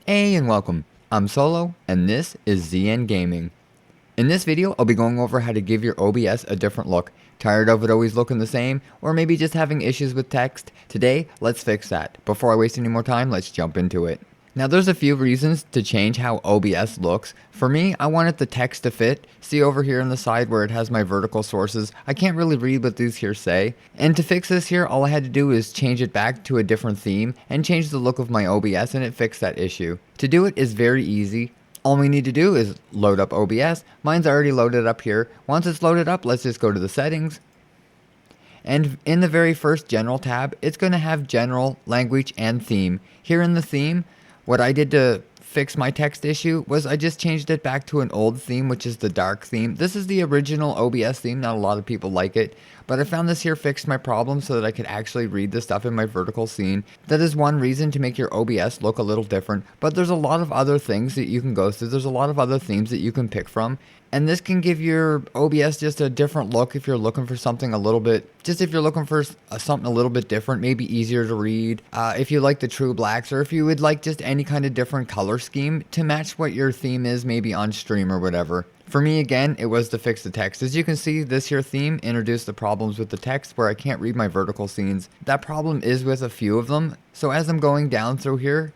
Hey and welcome, I'm Solo and this is ZN Gaming. In this video I'll be going over how to give your OBS a different look. Tired of it always looking the same, or maybe just having issues with text? Today, let's fix that. Before I waste any more time, let's jump into it. Now there's a few reasons to change how OBS looks. For me, I wanted the text to fit. See over here on the side where it has my vertical sources, I can't really read what these here say. And to fix this here, all I had to do is change it back to a different theme and change the look of my OBS and it fixed that issue. To do it is very easy. All we need to do is load up OBS. Mine's already loaded up here. Once it's loaded up, let's just go to the settings. And in the very first general tab, it's going to have general, language, and theme. Here in the theme, what I did to fix my text issue was I just changed it back to an old theme, which is the dark theme. This is the original OBS theme. Not a lot of people like it, but I found this here fixed my problem so that I could actually read the stuff in my vertical scene. That is one reason to make your OBS look a little different, but there's a lot of other things that you can go through. There's a lot of other themes that you can pick from, and this can give your OBS just a different look if you're looking for something a little bit, just if you're looking for something a little bit different, maybe easier to read, if you like the true blacks, or if you would like just any kind of different color scheme to match what your theme is maybe on stream or whatever. For me, again, it was to fix the text. As you can see, this here theme introduced the problems with the text where I can't read my vertical scenes. That problem is with a few of them. So as I'm going down through here,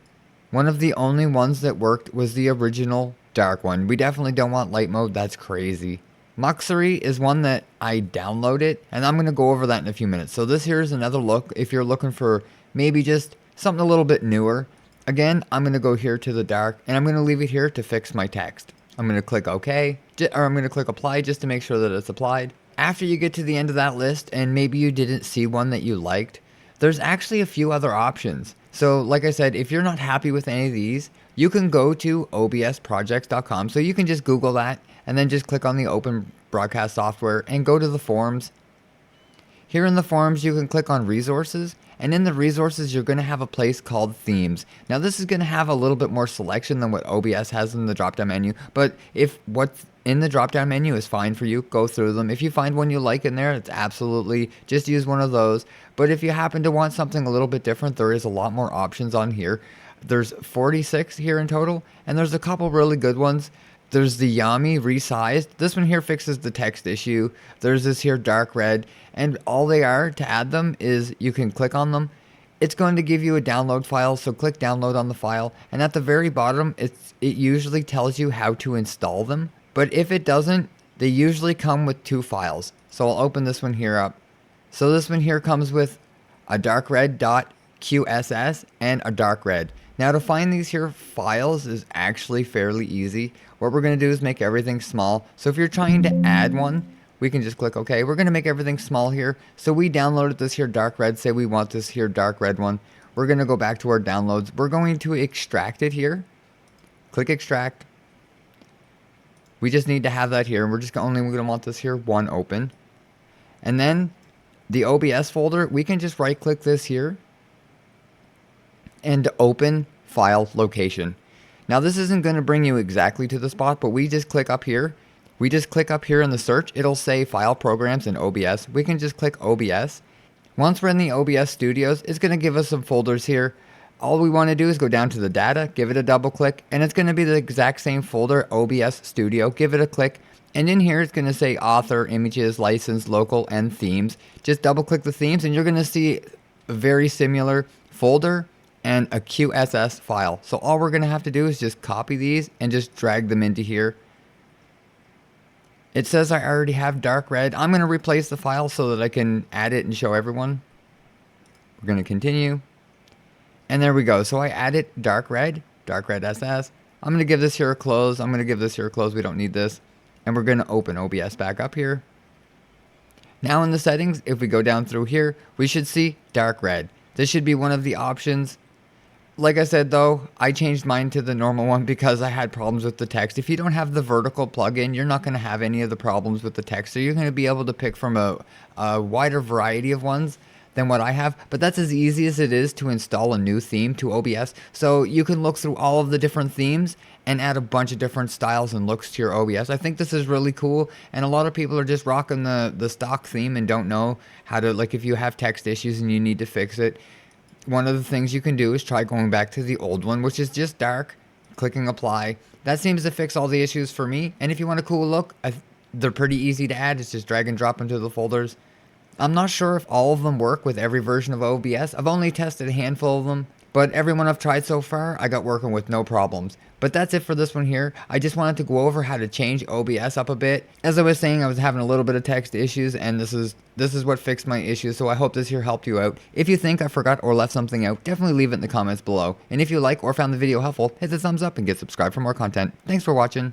one of the only ones that worked was the original dark one. We definitely don't want light mode. That's crazy. Muxery is one that I downloaded, and I'm going to go over that in a few minutes. So this here is another look if you're looking for maybe just something a little bit newer. Again, I'm going to go here to the dark, and I'm going to leave it here to fix my text. I'm going to click OK, or I'm going to click Apply just to make sure that it's applied. After you get to the end of that list, and maybe you didn't see one that you liked, there's actually a few other options. So like I said, if you're not happy with any of these, you can go to obsprojects.com. So you can just Google that and then just click on the open broadcast software and go to the forums. Here in the forums, you can click on resources, and in the resources, you're going to have a place called themes. Now this is going to have a little bit more selection than what OBS has in the drop-down menu, but if what's in the drop-down menu is fine for you, go through them. If you find one you like in there, it's absolutely just use one of those. But if you happen to want something a little bit different, there is a lot more options on here. There's 46 here in total, and there's a couple really good ones. There's the Yami resized. This one here fixes the text issue. There's this here dark red, and all they are to add them is you can click on them. It's going to give you a download file, so click download on the file, and at the very bottom it usually tells you how to install them. But if it doesn't, they usually come with two files. So I'll open this one here up. So this one here comes with a dark red.qss and a dark red. Now to find these here files is actually fairly easy. What we're going to do is make everything small. So if you're trying to add one, we can just click OK. We're going to make everything small here. So we downloaded this here dark red. Say we want this here dark red one. We're going to go back to our downloads. We're going to extract it here. Click extract. We just need to have that here. We're only going to want this here one open. And then the OBS folder, we can just right click this here and open file location. Now this isn't going to bring you exactly to the spot, but we just click up here. We just click up here in the search. It'll say file programs in OBS. We can just click OBS. Once we're in the OBS studios, it's going to give us some folders here. All we want to do is go down to the data, give it a double click, and it's going to be the exact same folder, OBS Studio. Give it a click, and in here it's going to say author, images, license, local, and themes. Just double click the themes, and you're going to see a very similar folder and a QSS file. So all we're going to have to do is just copy these and just drag them into here. It says I already have dark red. I'm going to replace the file so that I can add it and show everyone. We're going to continue. And there we go. So I added dark red SS. I'm going to give this here a close. I'm going to give this here a close. We don't need this. And we're going to open OBS back up here. Now in the settings, if we go down through here, we should see dark red. This should be one of the options. Like I said though, I changed mine to the normal one because I had problems with the text. If you don't have the vertical plugin, you're not going to have any of the problems with the text. So you're going to be able to pick from a wider variety of ones than what I have. But that's as easy as it is to install a new theme to OBS. So you can look through all of the different themes and add a bunch of different styles and looks to your OBS. I think this is really cool. And a lot of people are just rocking the stock theme and don't know how to, like if you have text issues and you need to fix it, one of the things you can do is try going back to the old one, which is just dark, clicking apply. That seems to fix all the issues for me. And if you want a cool look, they're pretty easy to add. It's just drag and drop into the folders. I'm not sure if all of them work with every version of OBS. I've only tested a handful of them, but every one I've tried so far, I got working with no problems. But that's it for this one here. I just wanted to go over how to change OBS up a bit. As I was saying, I was having a little bit of text issues, and this is what fixed my issues, so I hope this here helped you out. If you think I forgot or left something out, definitely leave it in the comments below. And if you like or found the video helpful, hit the thumbs up and get subscribed for more content. Thanks for watching.